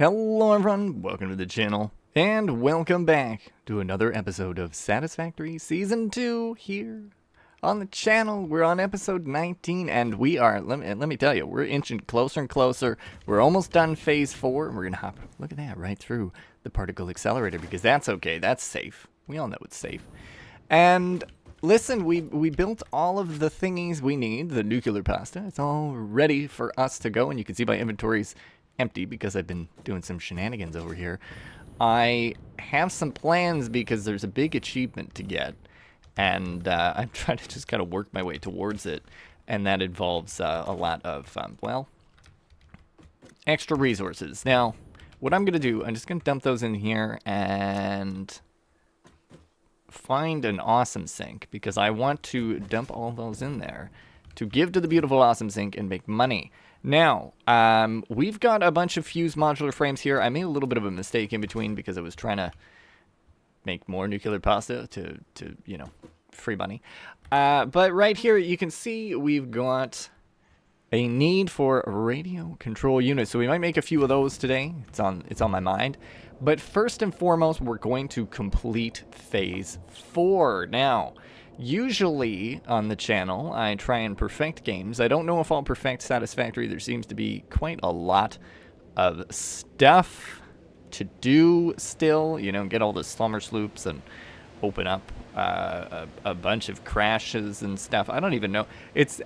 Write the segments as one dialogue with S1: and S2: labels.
S1: Hello everyone, welcome to the channel, and welcome back to another episode of Satisfactory Season 2 here on the channel. We're on episode 19, and we are, let me tell you, we're inching closer and closer. We're almost done phase 4, and we're going to hop, look at that, right through the particle accelerator, because that's okay, that's safe. We all know it's safe. And listen, we built all of the thingies we need, the nuclear pasta. It's all ready for us to go, and you can see my inventory's empty because I've been doing some shenanigans over here. I have some plans because there's a big achievement to get, and I'm trying to just kind of work my way towards it, and that involves a lot of, well, extra resources. Now, what I'm going to do, I'm just going to dump those in here and find an awesome sink, because I want to dump all those in there to give to the beautiful awesome sink and make money. Now, we've got a bunch of fused modular frames here. I made a little bit of a mistake in between because I was trying to make more nuclear pasta to you know, free money. But right here, you can see we've got a need for radio control units. So we might make a few of those today. It's on my mind. But first and foremost, we're going to complete phase 4. Now, usually on the channel, I try and perfect games. I don't know if I'll perfect Satisfactory. There seems to be quite a lot of stuff to do still. You know, get all the slumber sloops and open up a bunch of crashes and stuff. I don't even know.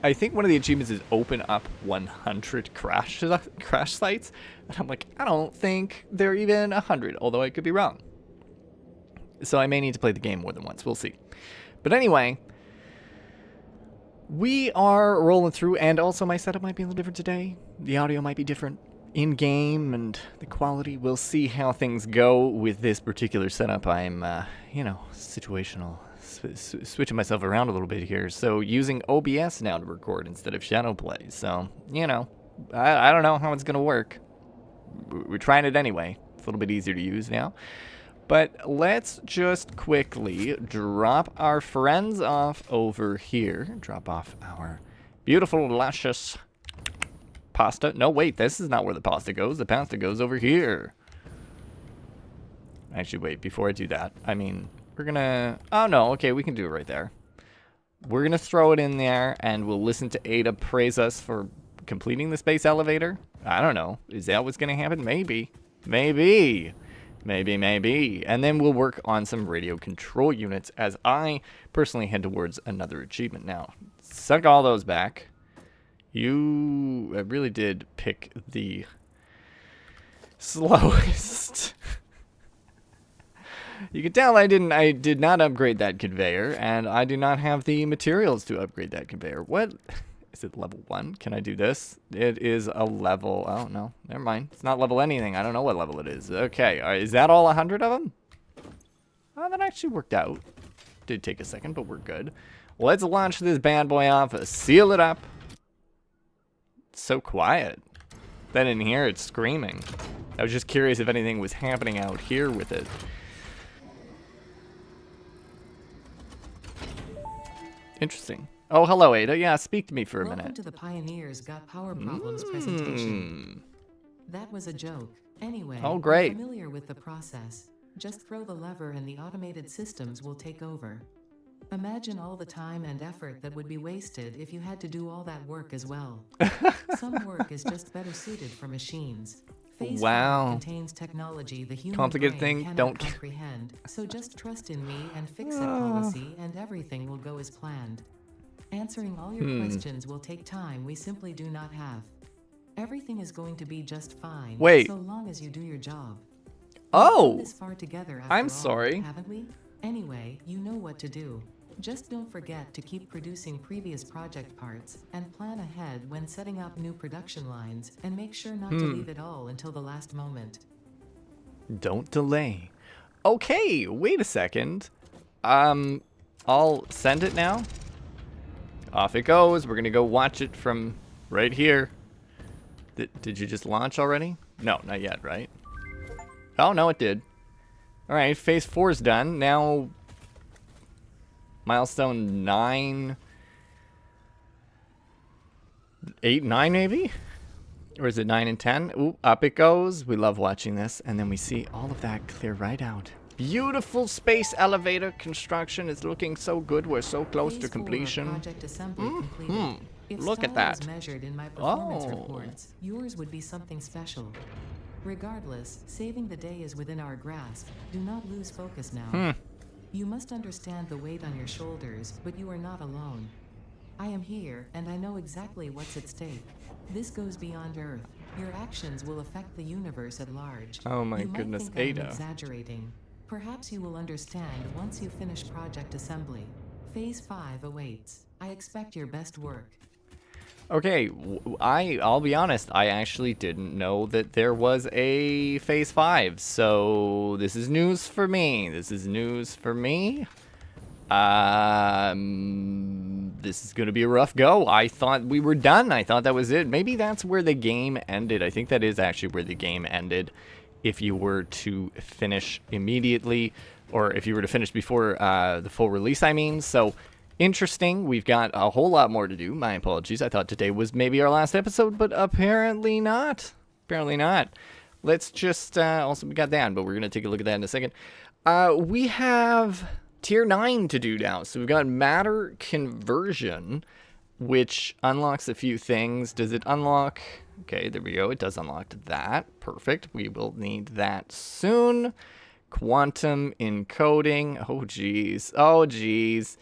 S1: I think one of the achievements is open up 100 crash sites. And I'm like, I don't think they're even 100, although I could be wrong. So I may need to play the game more than once. We'll see. But anyway, we are rolling through, and also my setup might be a little different today. The audio might be different in-game, and the quality, we'll see how things go with this particular setup. I'm, you know, situational, switching myself around a little bit here. So using OBS now to record instead of Shadowplay. So, you know, I don't know how it's going to work. We're trying it anyway. It's a little bit easier to use now. But let's just quickly drop our friends off over here. Drop off our beautiful, luscious pasta. No, wait, this is not where the pasta goes. The pasta goes over here. Actually, wait, before I do that, I mean, we're gonna... Oh, no, okay, we can do it right there. We're gonna throw it in there, and we'll listen to Ada praise us for completing the space elevator. I don't know. Is that what's gonna happen? Maybe. Maybe. Maybe. And then we'll work on some radio control units as I personally head towards another achievement. Now, suck all those back. You really did pick the slowest. You can tell I did not upgrade that conveyor, and I do not have the materials to upgrade that conveyor. What? Is it level 1? Can I do this? It is a level... Oh, no. Never mind. It's not level anything. I don't know what level it is. Okay. All right, is that all 100 of them? Oh, that actually worked out. Did take a second, but we're good. Let's launch this bad boy off. Seal it up. It's so quiet. Then in here, it's screaming. I was just curious if anything was happening out here with it. Interesting. Oh, hello, Ada. Yeah, speak to me for a minute.
S2: Welcome to the Pioneers Got Power Problems presentation. That was a joke. Anyway,
S1: oh, great.
S2: You're familiar with the process. Just throw the lever and the automated systems will take over. Imagine all the time and effort that would be wasted if you had to do all that work as well. Some work is just better suited for machines. Phase 5 contains technology the human
S1: complicated
S2: brain
S1: thing.
S2: cannot
S1: Don't
S2: comprehend. So just trust in me and fix that policy, and everything will go as planned. Answering all your questions will take time we simply do not have. Everything is going to be just fine.
S1: Wait.
S2: So long as you do your job.
S1: Oh!
S2: We've come this far together after
S1: I'm
S2: all,
S1: sorry.
S2: haven't we? Anyway, you know what to do. Just don't forget to keep producing previous project parts, and plan ahead when setting up new production lines, and make sure not to leave it all until the last moment.
S1: Don't delay. Okay, wait a second. I'll send it now. Off it goes. We're gonna go watch it from right here. Did you just launch already? No, not yet, right? Oh, no, it did. All right, phase 4 is done. Now, milestone 9, 8, 9 maybe? Or is it 9 and 10? Ooh, up it goes. We love watching this. And then we see all of that clear right out. Beautiful space elevator construction is looking so good. We're so close to
S2: Phase 4 of
S1: completion.
S2: project assembly completed. If
S1: Look at
S2: style was
S1: that.
S2: measured in my performance
S1: Oh.
S2: reports, yours would be something special. Regardless, saving the day is within our grasp. Do not lose focus now. You must understand the weight on your shoulders, but you are not alone. I am here, and I know exactly what's at stake. This goes beyond Earth. Your actions will affect the universe at large.
S1: Oh my
S2: you might
S1: goodness,
S2: think I'm
S1: Ada.
S2: exaggerating. Perhaps you will understand once you finish project assembly. Phase 5 awaits. I expect your best work.
S1: Okay, I'll be honest, I actually didn't know that there was a Phase 5, so this is news for me. This is news for me. This is going to be a rough go. I thought we were done. I thought that was it. Maybe that's where the game ended. I think that is actually where the game ended. If you were to finish immediately, or if you were to finish before the full release, I mean. So, interesting. We've got a whole lot more to do. My apologies. I thought today was maybe our last episode, but apparently not. Apparently not. Let's just, also, we got that, but we're going to take a look at that in a second. We have Tier 9 to do now. So we've got matter conversion, which unlocks a few things. Does it unlock? Okay, there we go. It does unlock that. Perfect. We will need that soon. Quantum encoding. Oh, geez. Oh, geez.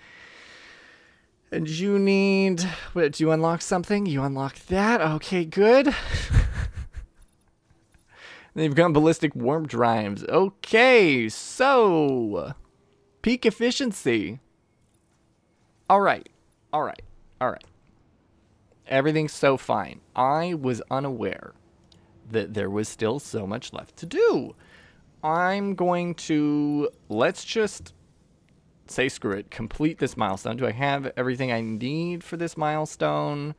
S1: And you need... What, do you unlock something? You unlock that. Okay, good. Then you've got ballistic warp drives. Okay, so... Peak efficiency. All right. Everything's so fine. I was unaware that there was still so much left to do. I'm going to, let's just say screw it, complete this milestone. Do I have everything I need for this milestone?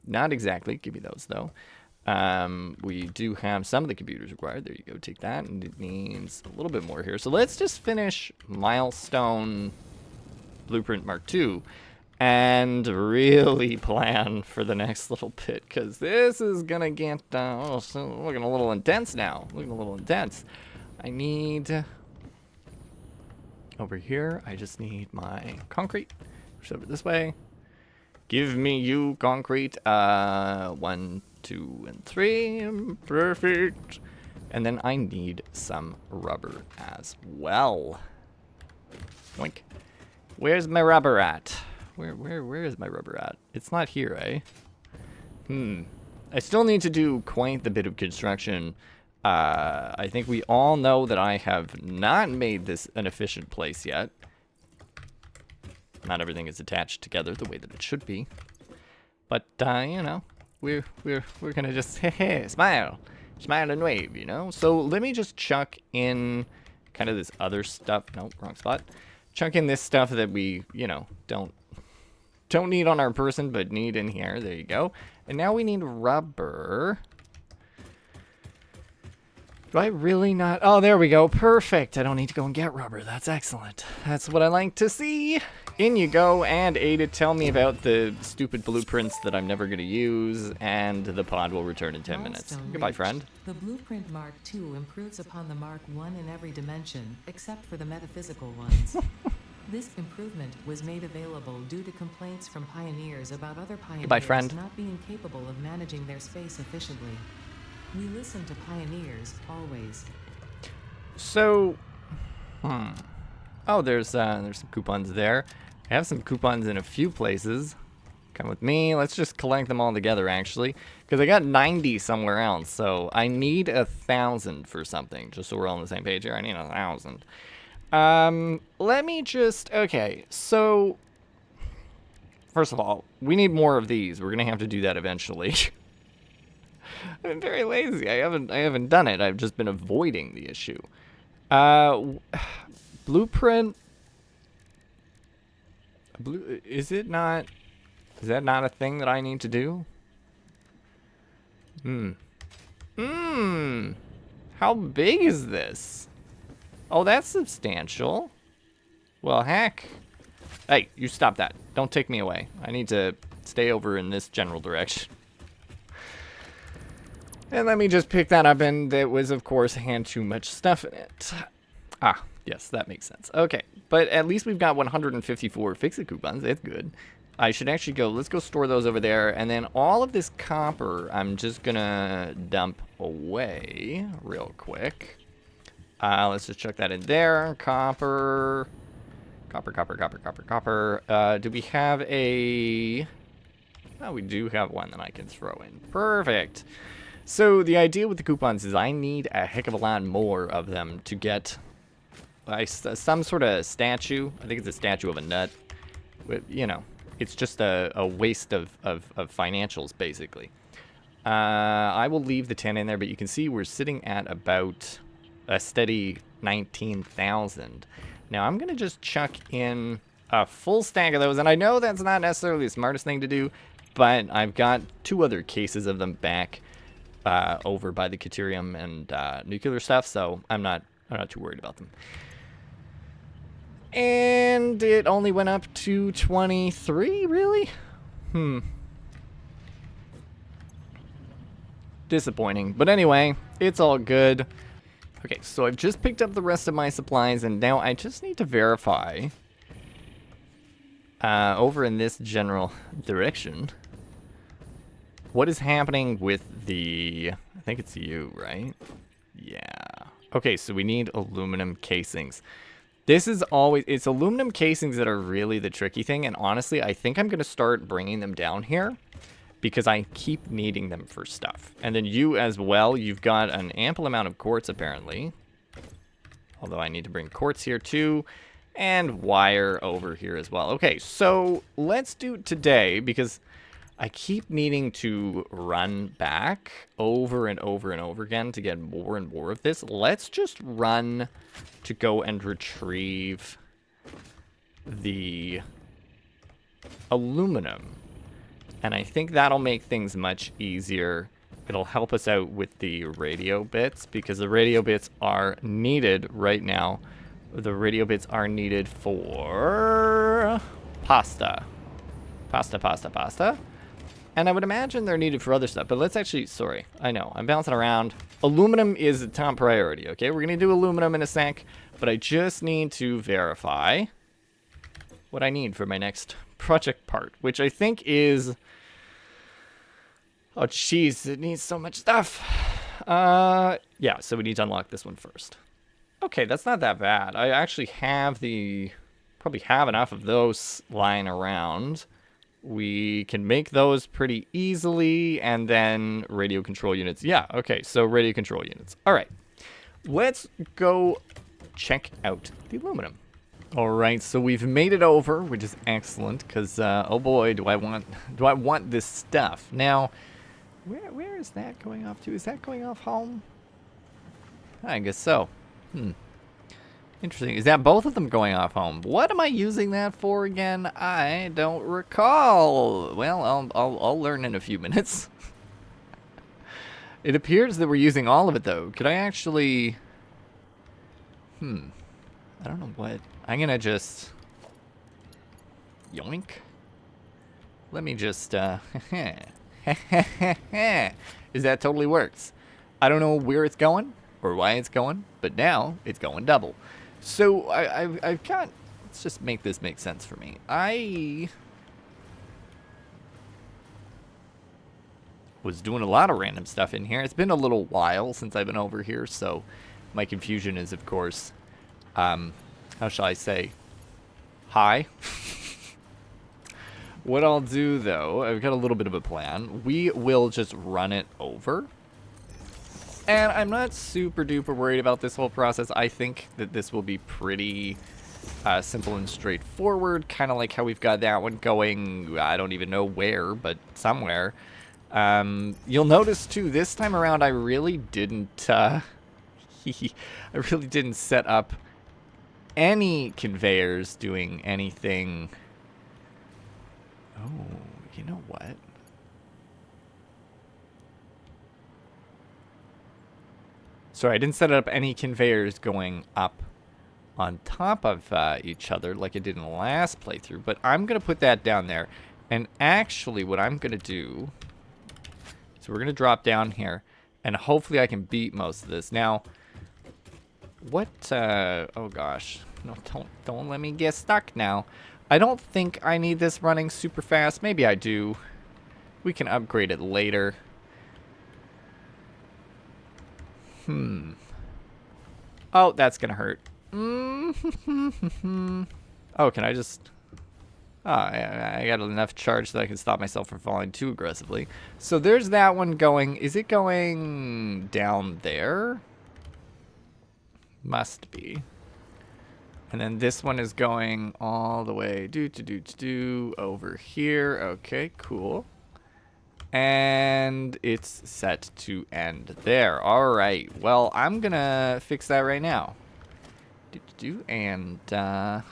S1: Not exactly. Give me those, though. We do have some of the computers required. There you go. Take that. And it needs a little bit more here. So let's just finish milestone blueprint Mark II and really plan for the next little bit, because this is going to get looking a little intense now. Looking a little intense. I need... Over here, I just need my concrete. Push over this way. Give me you concrete. 1, 2, and 3. Perfect. And then I need some rubber as well. Boink. Where's my rubber at? Where is my rubber at? It's not here, eh? I still need to do quite the bit of construction. I think we all know that I have not made this an efficient place yet. Not everything is attached together the way that it should be. But you know, we're gonna just smile and wave, you know. So let me just chuck in kind of this other stuff. Nope, wrong spot. Chuck in this stuff that we, you know, don't need on our person, but need in here. There you go. And now we need rubber. Do I really not? Oh, there we go. Perfect. I don't need to go and get rubber. That's excellent. That's what I like to see. In you go. And Ada, tell me about the stupid blueprints that I'm never going to use. And the pod will return in 10 minutes.
S2: Milestone
S1: Goodbye,
S2: reached.
S1: friend.
S2: The blueprint Mark II improves upon the Mark I in every dimension, except for the metaphysical ones. This improvement was made available due to complaints from pioneers about other
S1: Goodbye,
S2: pioneers
S1: friend.
S2: not being capable of managing their space efficiently. We listen to pioneers, always.
S1: So, oh, there's some coupons there. I have some coupons in a few places. Come with me. Let's just collect them all together, actually, because I got 90 somewhere else. So I need 1,000 for something. Just so we're all on the same page here. I need 1,000. Let me just. Okay, so first of all, we need more of these. We're gonna have to do that eventually. I've been very lazy. I haven't done it. I've just been avoiding the issue. Blueprint. Is it not? Is that not a thing that I need to do? How big is this? Oh, that's substantial. Well, heck. Hey, you stop that. Don't take me away. I need to stay over in this general direction. And let me just pick that up, and there was, of course, had too much stuff in it. Ah, yes, that makes sense. Okay, but at least we've got 154 fix-it coupons. That's good. I should actually go, let's go store those over there, and then all of this copper, I'm just gonna dump away real quick. Let's just chuck that in there. Copper. Do we have a... Oh, we do have one that I can throw in. Perfect. So the idea with the coupons is I need a heck of a lot more of them to get some sort of statue. I think it's a statue of a nut. You know, it's just a waste of financials, basically. I will leave the 10 in there, but you can see we're sitting at about a steady 19,000. Now I'm going to just chuck in a full stack of those, and I know that's not necessarily the smartest thing to do, but I've got 2 other cases of them back over by the Caterium and nuclear stuff, so I'm not too worried about them. And it only went up to 23, really? Disappointing. But anyway, it's all good. Okay, so I've just picked up the rest of my supplies, and now I just need to verify over in this general direction what is happening with the... I think it's you, right? Yeah. Okay, so we need aluminum casings. This is always... It's aluminum casings that are really the tricky thing, and honestly, I think I'm going to start bringing them down here because I keep needing them for stuff. And then you as well, you've got an ample amount of quartz, apparently. Although I need to bring quartz here, too. And wire over here as well. Okay, so let's do today, because I keep needing to run back over and over and over again to get more and more of this. Let's just run to go and retrieve the aluminum. And I think that'll make things much easier. It'll help us out with the radio bits, because the radio bits are needed right now. The radio bits are needed for pasta. Pasta. And I would imagine they're needed for other stuff, but let's actually, sorry, I know, I'm bouncing around. Aluminum is a top priority, okay? We're gonna do aluminum in a sec, but I just need to verify what I need for my next project part, which I think is, oh jeez, it needs so much stuff. Yeah, so we need to unlock this one first. Okay, that's not that bad. I actually have probably have enough of those lying around. We can make those pretty easily, and then radio control units. Yeah, okay, so radio control units. All right, let's go check out the aluminum. All right, so we've made it over, which is excellent, because oh boy, do I want this stuff. Now, where is that going off to? Is that going off home? I guess so. Interesting. Is that both of them going off home? What am I using that for again? I don't recall. Well, I'll learn in a few minutes. It appears that we're using all of it, though. Could I actually... I don't know what... I'm gonna just... Yoink. Let me just, Is that totally works. I don't know where it's going or why it's going, but now it's going double. So I've got, let's just make this make sense for me. I was doing a lot of random stuff in here. It's been a little while since I've been over here, so my confusion is, of course, how shall I say, high. What I'll do, though, I've got a little bit of a plan. We will just run it over. And I'm not super duper worried about this whole process. I think that this will be pretty simple and straightforward, kind of like how we've got that one going, I don't even know where, but somewhere. You'll notice, too, this time around I really didn't, I really didn't set up any conveyors doing anything. Oh, you know what? Sorry, I didn't set up any conveyors going up on top of each other like I did in the last playthrough, but I'm going to put that down there. And actually, what I'm going to do, so we're going to drop down here, And hopefully I can beat most of this. Now, what, oh gosh. No, don't let me get stuck now. I don't think I need this running super fast. Maybe I do. We can upgrade it later. Oh, that's gonna hurt. Oh, can I just... Oh, I got enough charge that I can stop myself from falling too aggressively. So there's that one going. Is it going down there? Must be. And then this one is going all the way over here. Okay, cool. And it's set to end there. All right. Well, I'm gonna fix that right now. And that's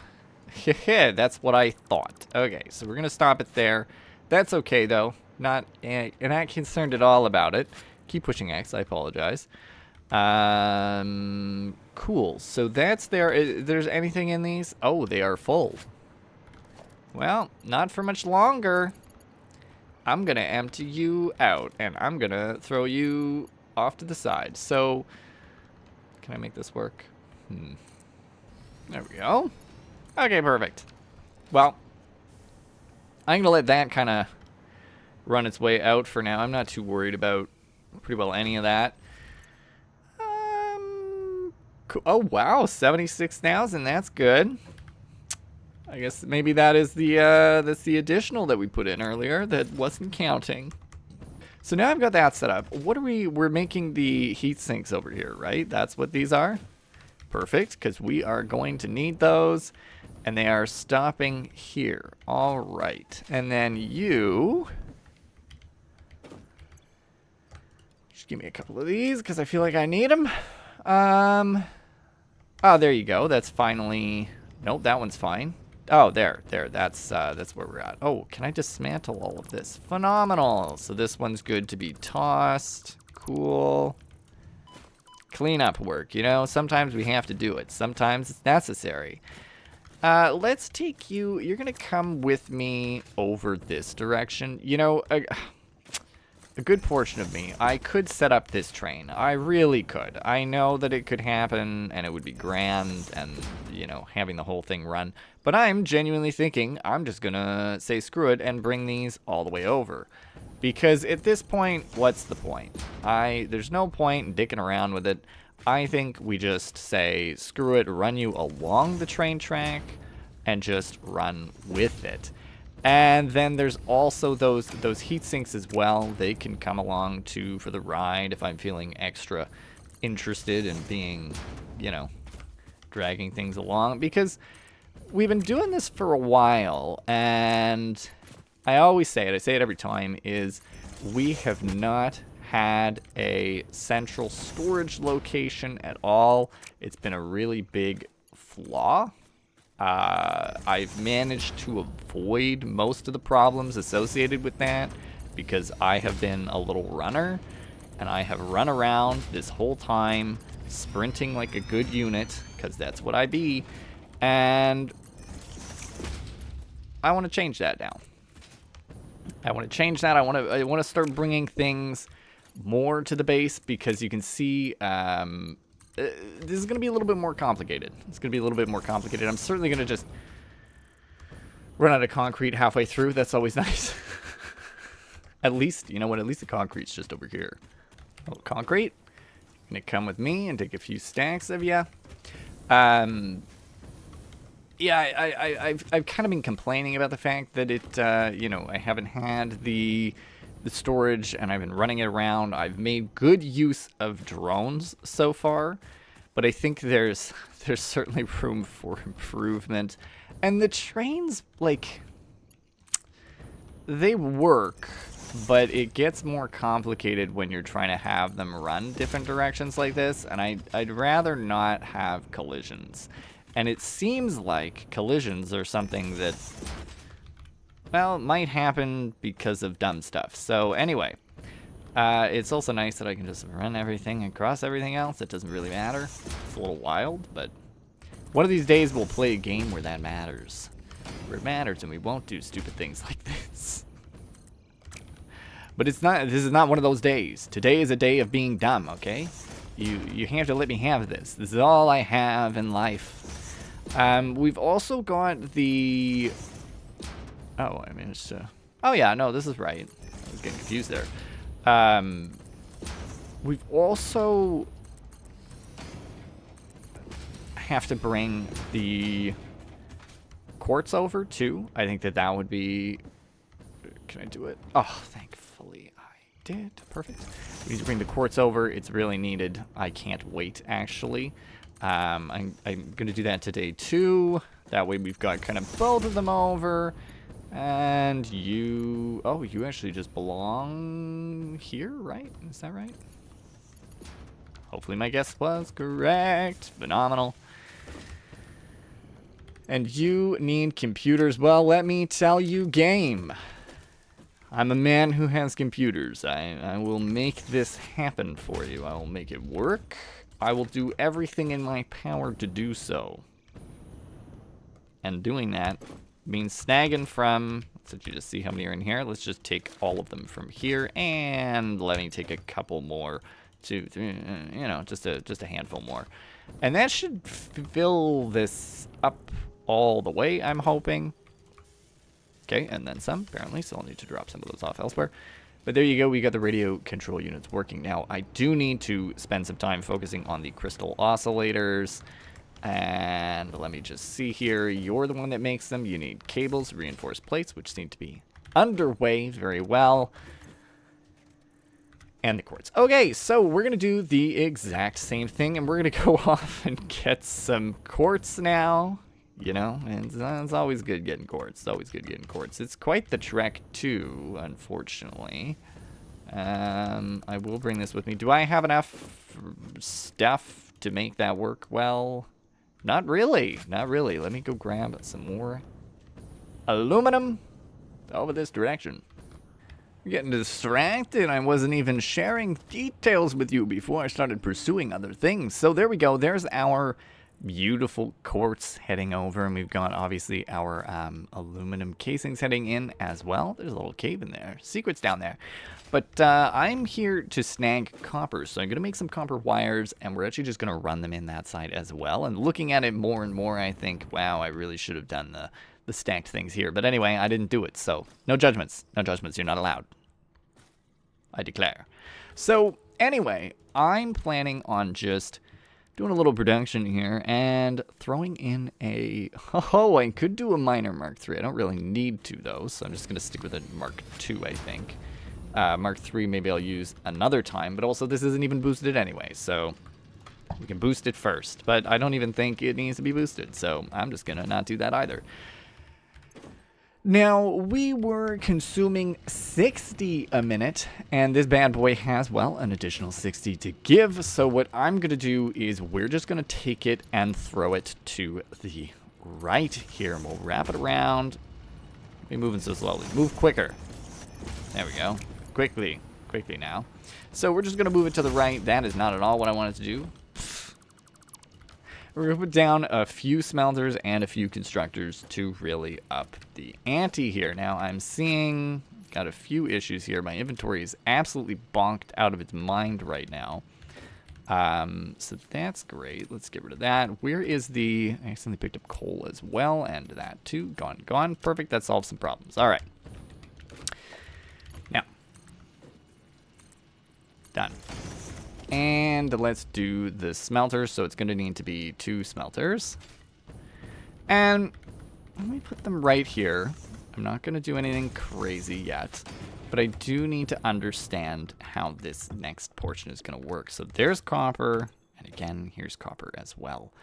S1: what I thought. Okay, so we're gonna stop it there. That's okay though. Not concerned at all about it. Keep pushing X. I apologize. Cool. So that's there. There's anything in these? Oh, they are full. Well, not for much longer. I'm gonna empty you out, and I'm gonna throw you off to the side. So, can I make this work? There we go. Okay, perfect. Well, I'm gonna let that kind of run its way out for now. I'm not too worried about pretty well any of that. Cool. Oh wow, 76,000. That's good. I guess maybe that is that's the additional that we put in earlier that wasn't counting. So now I've got that set up. What are we're making the heat sinks over here, right? That's what these are. Perfect, because we are going to need those. And they are stopping here. All right. And then you... just give me a couple of these, because I feel like I need them. Oh, there you go. That's finally... nope, that one's fine. Oh, there. That's where we're at. Oh, can I dismantle all of this? Phenomenal. So this one's good to be tossed. Cool. Cleanup work, you know? Sometimes we have to do it. Sometimes it's necessary. Let's take you... you're gonna come with me over this direction. You know, a good portion of me, I could set up this train. I really could. I know that it could happen, and it would be grand, and, you know, having the whole thing run. But I'm genuinely thinking I'm just gonna say screw it and bring these all the way over. Because at this point, what's the point? There's no point in dicking around with it. I think we just say screw it, run you along the train track, and just run with it. And then there's also those heat sinks as well. They can come along too for the ride if I'm feeling extra interested in being, you know, dragging things along. Because we've been doing this for a while, and I always say it, I say it every time, is we have not had a central storage location at all. It's been a really big flaw. I've managed to avoid most of the problems associated with that because I have been a little runner, and I have run around this whole time sprinting like a good unit, because that's what I be, and I want to change that now. I want to change that. I want to start bringing things more to the base, because you can see this is going to be a little bit more complicated. It's going to be a little bit more complicated. I'm certainly going to just run out of concrete halfway through. That's always nice. At least, you know what? At least the concrete's just over here. A little concrete. You're going to come with me and take a few stacks of you. Yeah, I've kind of been complaining about the fact that it, you know, I haven't had the storage, and I've been running it around. I've made good use of drones so far, but I think there's certainly room for improvement. And the trains, like, they work, but it gets more complicated when you're trying to have them run different directions like this, and I'd rather not have collisions. And it seems like collisions are something that, well, might happen because of dumb stuff. So anyway, it's also nice that I can just run everything across everything else. It doesn't really matter. It's a little wild, but one of these days we'll play a game where that matters. Where it matters, and we won't do stupid things like this. But it's not. This is not one of those days. Today is a day of being dumb, okay? You have to let me have this. This is all I have in life. We've also got the... Oh, I managed to... Oh, yeah, no, this is right. I was getting confused there. We've also... have to bring the quartz over, too. I think that that would be... Can I do it? Oh, thankfully I did. Perfect. We need to bring the quartz over. It's really needed. I can't wait, actually. I'm going to do that today, too. That way we've got kind of both of them over. And you... Oh, you actually just belong here, right? Is that right? Hopefully my guess was correct. Phenomenal. And you need computers. Well, let me tell you, game. I'm a man who has computers. I will make this happen for you. I will make it work. I will do everything in my power to do so. And doing that means snagging from... So you just see how many are in here. Let's just take all of them from here. And let me take a couple more. You know, just a handful more. And that should fill this up all the way, I'm hoping. Okay, and then some, apparently, so I'll need to drop some of those off elsewhere. But there you go, we got the radio control units working. Now, I do need to spend some time focusing on the crystal oscillators. And let me just see here. You're the one that makes them. You need cables, reinforced plates, which seem to be underway very well. And the quartz. Okay, so we're going to do the exact same thing, and we're going to go off and get some quartz now. You know, and it's always good getting quartz. It's always good getting quartz. It's quite the trek, too, unfortunately. I will bring this with me. Do I have enough stuff to make that work well? Not really. Not really. Let me go grab some more aluminum over this direction. I'm getting distracted. I wasn't even sharing details with you before I started pursuing other things. So there we go. There's our beautiful quartz heading over, and we've got obviously our aluminum casings heading in as well. There's a little cave in there. Secrets down there. But I'm here to snag copper, so I'm going to make some copper wires, and we're actually just going to run them in that side as well. And looking at it more and more, I think, wow, I really should have done the stacked things here. But anyway, I didn't do it, so no judgments. No judgments. You're not allowed. I declare. So anyway, I'm planning on just doing a little production here and throwing in a... Oh, I could do a minor Mark III. I don't really need to, though, so I'm just going to stick with a Mark II, I think. Mark III maybe I'll use another time, but also this isn't even boosted anyway, so we can boost it first. But I don't even think it needs to be boosted, so I'm just going to not do that either. Now, we were consuming 60 a minute, and this bad boy has, well, an additional 60 to give. So what I'm going to do is we're just going to take it and throw it to the right here, and we'll wrap it around. We're moving so slowly. Move quicker. There we go. Quickly. Quickly now. So we're just going to move it to the right. That is not at all what I wanted to do. We're going to put down a few smelters and a few constructors to really up the ante here. Now, I'm seeing... Got a few issues here. My inventory is absolutely bonked out of its mind right now. So that's great. Let's get rid of that. Where is the... I accidentally picked up coal as well, and that too. Gone, gone. Perfect. That solves some problems. All right. Now. Done. And let's do the smelter. So it's going to need to be 2 smelters. And let me put them right here. I'm not going to do anything crazy yet. But I do need to understand how this next portion is going to work. So there's copper. And again, here's copper as well.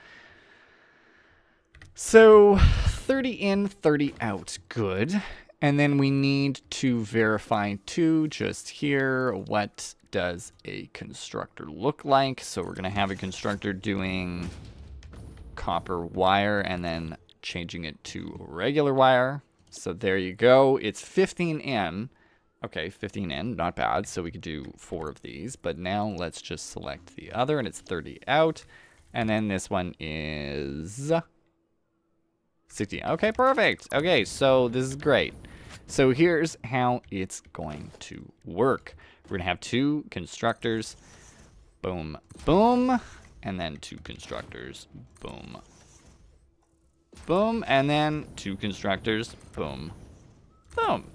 S1: So 30 in, 30 out. Good. And then we need to verify too, just here, what does a constructor look like? So we're going to have a constructor doing copper wire and then changing it to regular wire. So there you go. It's 15 in. Okay, 15 in, not bad. So we could do 4 of these. But now let's just select the other, and it's 30 out. And then this one is 60. Okay, perfect. Okay, so this is great.
S3: So here's how it's going to work. We're going to have 2 constructors. Boom, boom. And then 2 constructors. Boom, boom. And then 2 constructors. Boom, boom.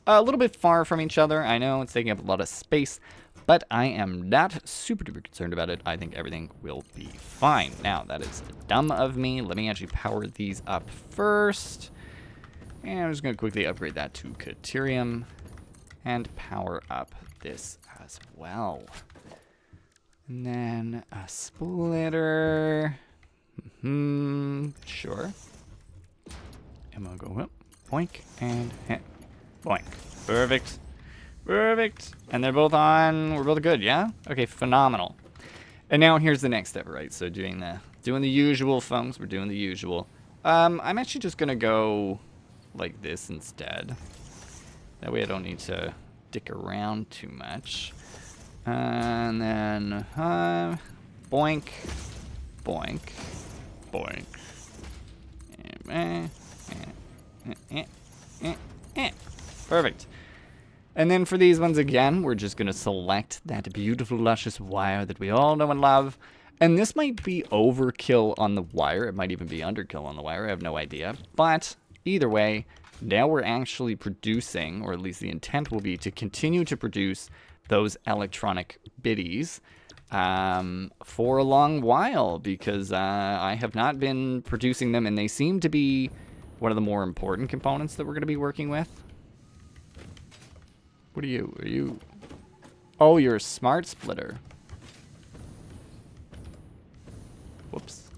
S3: A little bit far from each other. I know it's taking up a lot of space, but I am not super duper concerned about it. I think everything will be fine. Now, that is dumb of me. Let me actually power these up first. And I'm just going to quickly upgrade that to Caterium and power up this as well. And then a splitter. Sure. And we'll go up, boink, and hit. Boink. Perfect. Perfect. And they're both on. We're both good, yeah? Okay, phenomenal. And now here's the next step, right? So doing the usual, folks. We're doing the usual. I'm actually just gonna go like this instead. That way I don't need to dick around too much. And then boink, boink, boink. Perfect. And then for these ones again, we're just going to select that beautiful, luscious wire that we all know and love. And this might be overkill on the wire. It might even be underkill on the wire. I have no idea. But either way, now we're actually producing, or at least the intent will be to continue to produce those electronic biddies for a long while, because I have not been producing them, and they seem to be one of the more important components that we're going to be working with. What are you? Are you? Oh, you're a smart splitter. Whoops.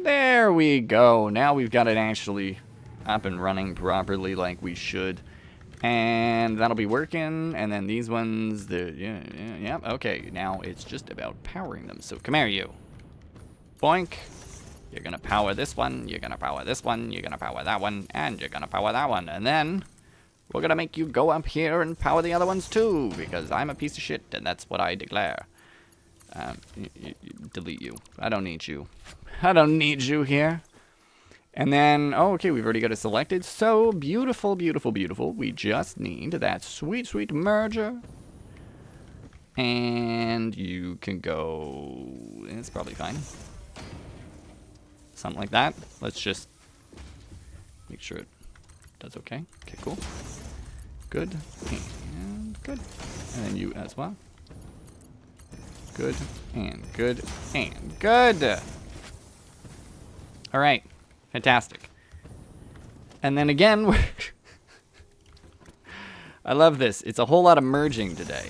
S3: There we go. Now we've got it actually up and running properly like we should. And that'll be working. And then these ones, yeah, okay. Now it's just about powering them. So come here, you. Boink. You're going to power this one. You're going to power this one. You're going to power that one. And you're going to power that one. And then we're going to make you go up here and power the other ones too, because I'm a piece of shit, and that's what I declare. Delete you. I don't need you. I don't need you here. And then, oh, okay, we've already got it selected. So beautiful, beautiful, beautiful. We just need that sweet, sweet merger. And you can go, it's probably fine. Something like that. Let's just make sure it does okay. Okay, cool. Good. And good. And then you as well. Good. And good. And good. All right. Fantastic. And then again, I love this. It's a whole lot of merging today.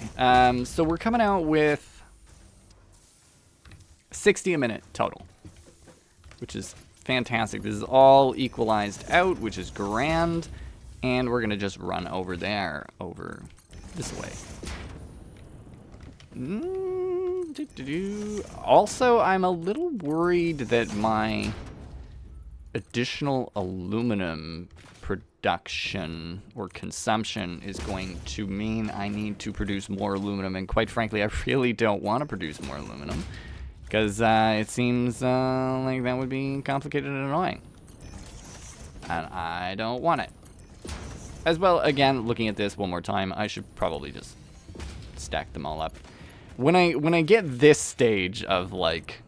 S3: So we're coming out with 60 a minute total, which is fantastic. This is all equalized out, which is grand. And we're going to just run over there, over this way. Also, I'm a little worried that my additional aluminum production or consumption is going to mean I need to produce more aluminum. And quite frankly, I really don't want to produce more aluminum, because it seems like that would be complicated and annoying. And I don't want it. As well, again, looking at this one more time, I should probably just stack them all up. When I get this stage of, like,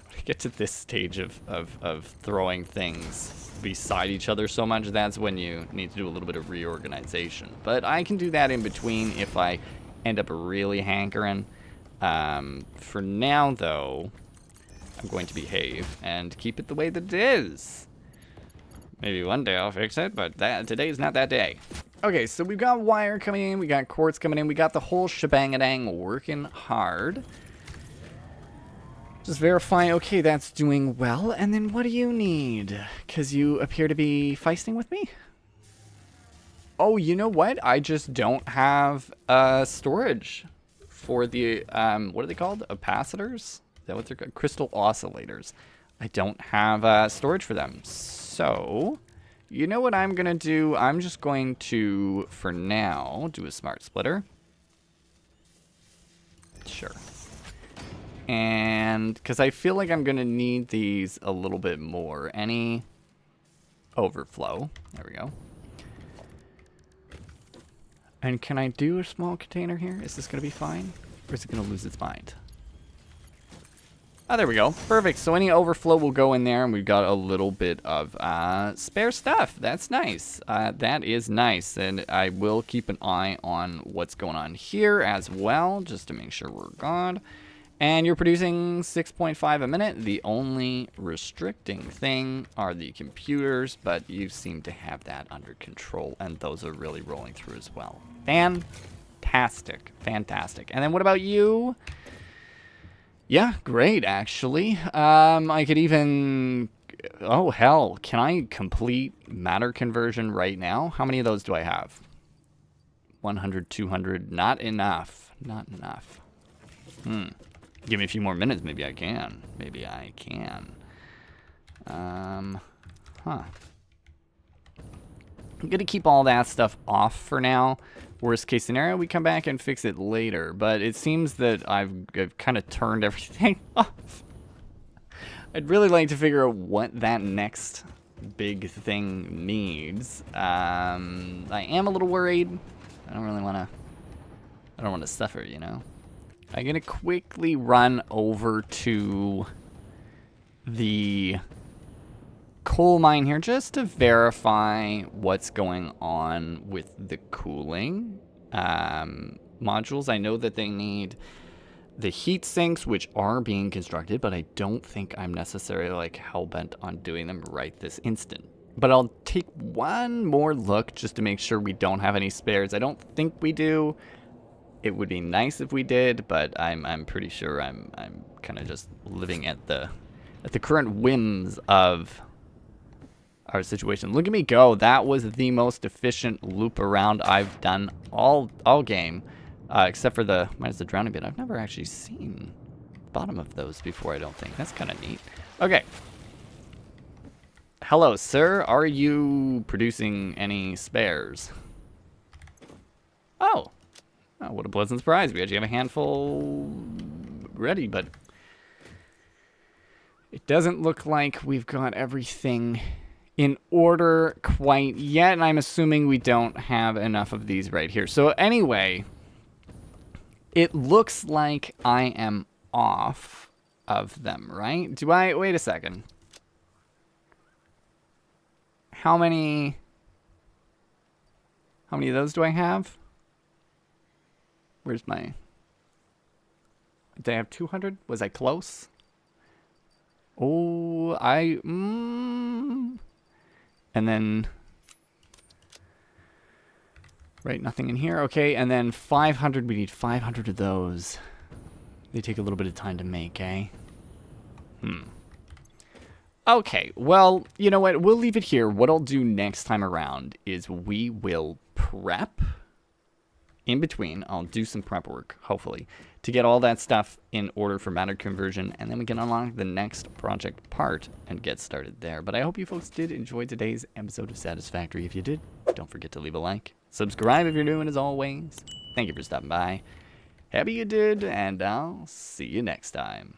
S3: when I get to this stage of throwing things beside each other so much, that's when you need to do a little bit of reorganization. But I can do that in between if I end up really hankering. For now, though, I'm going to behave and keep it the way that it is. Maybe one day I'll fix it, but today's not that day. Okay, so we've got wire coming in, we got quartz coming in, we got the whole shebang-a-dang working hard. Just verify, okay, that's doing well, and then what do you need? Because you appear to be feisting with me? Oh, you know what? I just don't have storage for the, what are they called? Capacitors? Is that what they're called? Crystal oscillators. I don't have storage for them. So, you know what I'm going to do? I'm just going to, for now, do a smart splitter. Sure. And, because I feel like I'm going to need these a little bit more. Any overflow. There we go. And can I do a small container here? Is this going to be fine? Or is it going to lose its mind? Oh, there we go. Perfect. So any overflow will go in there, and we've got a little bit of spare stuff. That's nice. That is nice. And I will keep an eye on what's going on here as well, just to make sure we're good. And you're producing 6.5 a minute. The only restricting thing are the computers, but you seem to have that under control, and those are really rolling through as well. Fantastic. Fantastic. And then what about you? Yeah, great, actually. I could even... Oh, hell. Can I complete matter conversion right now? How many of those do I have? 100, 200. Not enough. Not enough. Give me a few more minutes. Maybe I can. Maybe I can. I'm going to keep all that stuff off for now. Worst case scenario, we come back and fix it later. But it seems that I've kind of turned everything off. I'd really like to figure out what that next big thing needs. I am a little worried. I don't really want to... I don't want to suffer, you know? I'm going to quickly run over to the coal mine here just to verify what's going on with the cooling modules. I know that they need the heat sinks, which are being constructed, but I don't think I'm necessarily like hell-bent on doing them right this instant. But I'll take one more look just to make sure we don't have any spares. I don't think we do. It would be nice if we did, but I'm pretty sure I'm kind of just living at the current whims of our situation. Look at me go. That was the most efficient loop around I've done all game, except for the minus the drowning bit. I've never actually seen the bottom of those before, I don't think. That's kind of neat. Okay. Hello, sir. Are you producing any spares? Oh. Oh, what a pleasant surprise. We actually have a handful ready, but it doesn't look like we've got everything in order quite yet, and I'm assuming we don't have enough of these right here. So anyway, it looks like I am off of them, right? Do I... Wait a second. How many of those do I have? Where's my... Did I have 200? Was I close? Oh, and then... Right, nothing in here. Okay, and then 500. We need 500 of those. They take a little bit of time to make, eh? Okay, well, you know what? We'll leave it here. What I'll do next time around is we will prep. In between, I'll do some prep work, hopefully, to get all that stuff in order for matter conversion, and then we can unlock the next project part and get started there. But I hope you folks did enjoy today's episode of Satisfactory. If you did, don't forget to leave a like. Subscribe if you're new, and as always, thank you for stopping by. Happy you did, and I'll see you next time.